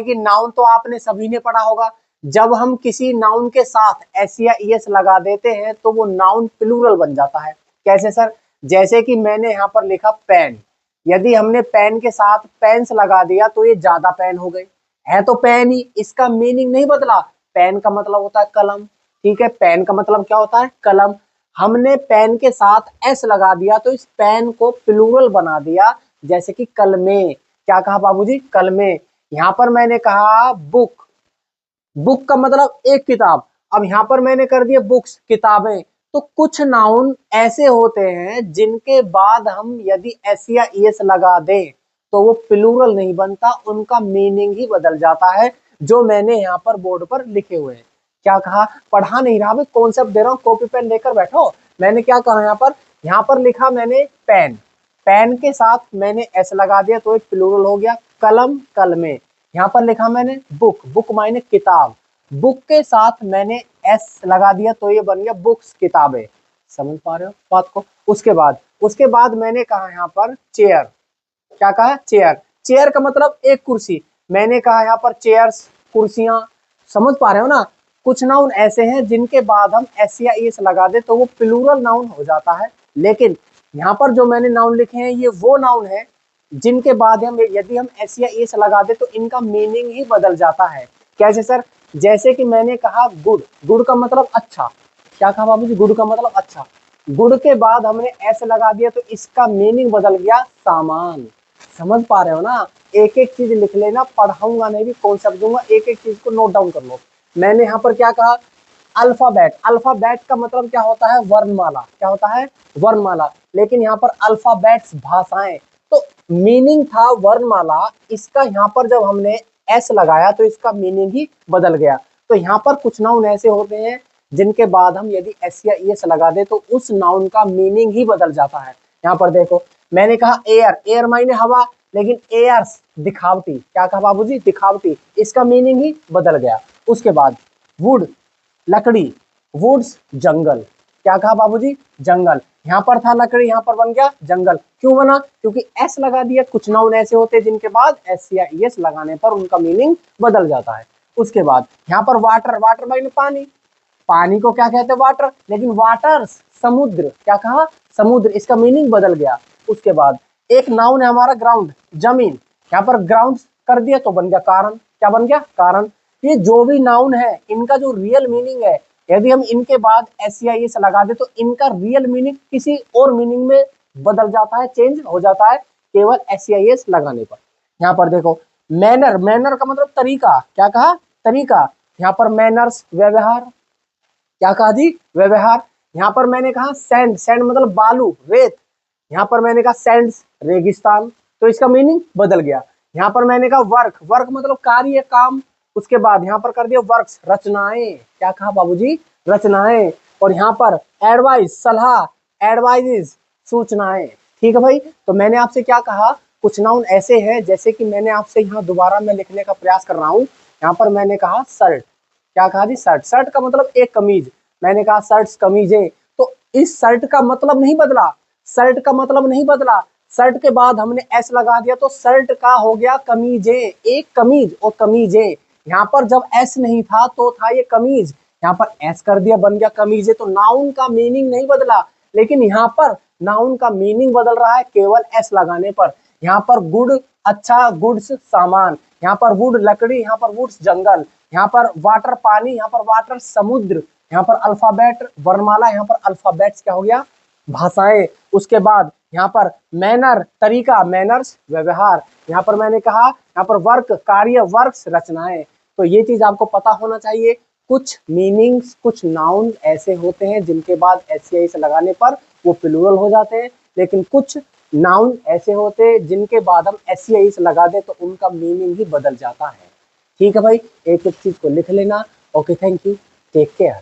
कि नाउन तो आपने सभी ने पढ़ा होगा, जब हम किसी नाउन के साथ एस या ईएस लगा देते हैं तो वो नाउन प्लूरल बन जाता है। कैसे सर? जैसे कि मैंने यहाँ पर लिखा पेन, यदि हमने पेन के साथ पेन्स लगा दिया तो ये ज्यादा पेन हो गए, है तो पेन ही, इसका मीनिंग नहीं बदला। पेन का मतलब होता है कलम, ठीक है, पेन का मतलब क्या होता है? कलम। हमने पेन के साथ एस लगा दिया तो इस पेन को प्लूरल बना दिया, जैसे कि कलमे। क्या कहा बाबूजी? कलमे। यहाँ पर मैंने कहा बुक, बुक का मतलब एक किताब, अब यहाँ पर मैंने कर दिया बुक्स, किताबें। तो कुछ नाउन ऐसे होते हैं जिनके बाद हम यदि एस या ईएस लगा दें तो वो प्लूरल नहीं बनता, उनका मीनिंग ही बदल जाता है, जो मैंने यहाँ पर बोर्ड पर लिखे हुए हैं। क्या कहा? पढ़ा नहीं रहा, कॉन्सेप्ट दे रहा हूँ, कॉपी पेन लेकर बैठो। मैंने क्या कहा यहाँ पर लिखा मैंने पेन, पेन के साथ मैंने एस लगा दिया तो एक प्लूरल हो गया, कलम, कलमे। यहाँ पर लिखा मैंने बुक, बुक मायने किताब, बुक के साथ मैंने एस लगा दिया तो ये बन गया बुक्स, किताबें। समझ पा रहे हो बात को? उसके बाद मैंने कहा यहाँ पर चेयर। क्या कहा? चेयर। चेयर का मतलब एक कुर्सी, मैंने कहा यहाँ पर चेयर्स, कुर्सियां। समझ पा रहे हो ना? कुछ नाउन ऐसे हैं जिनके बाद हम एस या एस लगा दे तो वो प्लूरल नाउन हो जाता है, लेकिन यहाँ पर जो मैंने नाउन लिखे हैं ये वो नाउन है जिनके बाद हम यदि हम एस या एस लगा दे तो इनका मीनिंग ही बदल जाता है। कैसे सर? जैसे कि मैंने कहा गुड, गुड का मतलब अच्छा। क्या कहा बाबूजी? गुड का मतलब अच्छा। गुड के बाद हमने एस लगा दिया तो इसका मीनिंग बदल गया सामान। समझ पा रहे हो ना? एक एक चीज लिख लेना, पढ़ाऊंगा नहीं भी, कॉन्सेप्ट दूंगा, एक एक चीज को नोट डाउन कर लो। मैंने यहाँ पर क्या कहा? अल्फाबेट, अल्फाबेट का मतलब क्या होता है? वर्णमाला। क्या होता है? वर्णमाला। लेकिन यहाँ पर अल्फाबेट्स भाषाएं, तो मीनिंग था वर्णमाला, इसका यहाँ पर जब हमने एस लगाया तो इसका मीनिंग ही बदल गया। तो यहाँ पर कुछ नाउन ऐसे होते हैं जिनके बाद हम यदि एस या ईएस लगा दे तो उस नाउन का मीनिंग ही बदल जाता है। यहाँ पर देखो मैंने कहा एयर, एयर मायने हवा, लेकिन एयर्स दिखावटी। क्या कहा बाबूजी? दिखावटी, इसका मीनिंग ही बदल गया। उसके बाद वुड, लकड़ी, वुड्स जंगल। क्या कहा बाबूजी? जंगल। यहाँ पर था लकड़ी, यहाँ पर बन गया जंगल। क्यों बना? क्योंकि एस लगा दिया। कुछ नाउन ऐसे होते हैं जिनके बाद एस या एस लगाने पर उनका मीनिंग बदल जाता है। उसके बाद यहाँ पर वाटर, वाटर माने पानी, पानी को क्या कहते हैं? वाटर, लेकिन वाटर्स समुद्र। क्या कहा? समुद्र, इसका मीनिंग बदल गया। उसके बाद एक नाउन है हमारा ग्राउंड, जमीन, यहाँ पर ग्राउंड कर दिया तो बन गया कारण। क्या बन गया? कारण। ये जो भी नाउन है इनका जो रियल मीनिंग है, यदि हम इनके बाद एस या एस लगा दे तो इनका रियल मीनिंग किसी और मीनिंग में बदल जाता है, चेंज हो जाता है केवल एस या एस लगाने पर। यहाँ पर देखो मैनर, मैनर का मतलब तरीका। क्या कहा? तरीका। यहाँ पर मैनर्स व्यवहार। क्या कहा जी? व्यवहार। यहाँ पर मैंने कहा सैंड, सैंड मतलब बालू, रेत, यहाँ पर मैंने कहा सैंड्स रेगिस्तान, तो इसका मीनिंग बदल गया। यहाँ पर मैंने कहा वर्क, वर्क मतलब कार्य, काम। उसके बाद यहाँ पर कर दिया वर्क्स, रचनाएं। क्या कहा बाबूजी? रचनाएं। और यहाँ पर एडवाइस, सलाह, एडवाइजेस, सूचनाएं। ठीक है भाई, तो मैंने आपसे क्या कहा? कुछ नाउन ऐसे हैं, जैसे कि मैंने आपसे यहाँ दोबारा मैं लिखने का प्रयास कर रहा हूँ। यहाँ पर मैंने कहा शर्ट। क्या कहा जी? शर्ट, शर्ट का मतलब एक कमीज, मैंने कहा शर्ट्स कमीजें। तो इस शर्ट का मतलब नहीं बदला, शर्ट का मतलब नहीं बदला, शर्ट के बाद हमने एस लगा दिया तो शर्ट का हो गया कमीजें, एक कमीज और कमीजें। यहाँ पर जब एस नहीं था तो था ये कमीज, यहाँ पर एस कर दिया बन गया कमीजें। तो नाउन का मीनिंग नहीं बदला, लेकिन यहाँ पर नाउन का मीनिंग बदल रहा है केवल एस लगाने पर। यहाँ पर गुड अच्छा, गुड्स सामान, यहाँ पर वुड लकड़ी, यहाँ पर वुड्स जंगल, यहाँ पर वाटर पानी, यहाँ पर वाटर समुद्र, यहाँ पर अल्फाबेट वर्णमाला, यहाँ पर अल्फाबेट्स क्या हो गया? भाषाएं। उसके बाद यहाँ पर मैनर तरीका, मैनर्स व्यवहार, यहाँ पर मैंने कहा यहाँ पर वर्क कार्य, वर्क्स रचनाएं। तो ये चीज आपको पता होना चाहिए। कुछ मीनिंग्स, कुछ नाउन ऐसे होते हैं जिनके बाद एस या एस लगाने पर वो प्लूरल हो जाते हैं, लेकिन कुछ नाउन ऐसे होते हैं जिनके बाद हम एस या एस लगा दे तो उनका मीनिंग ही बदल जाता है। ठीक है भाई, एक एक चीज को लिख लेना। Okay, thank you, take care.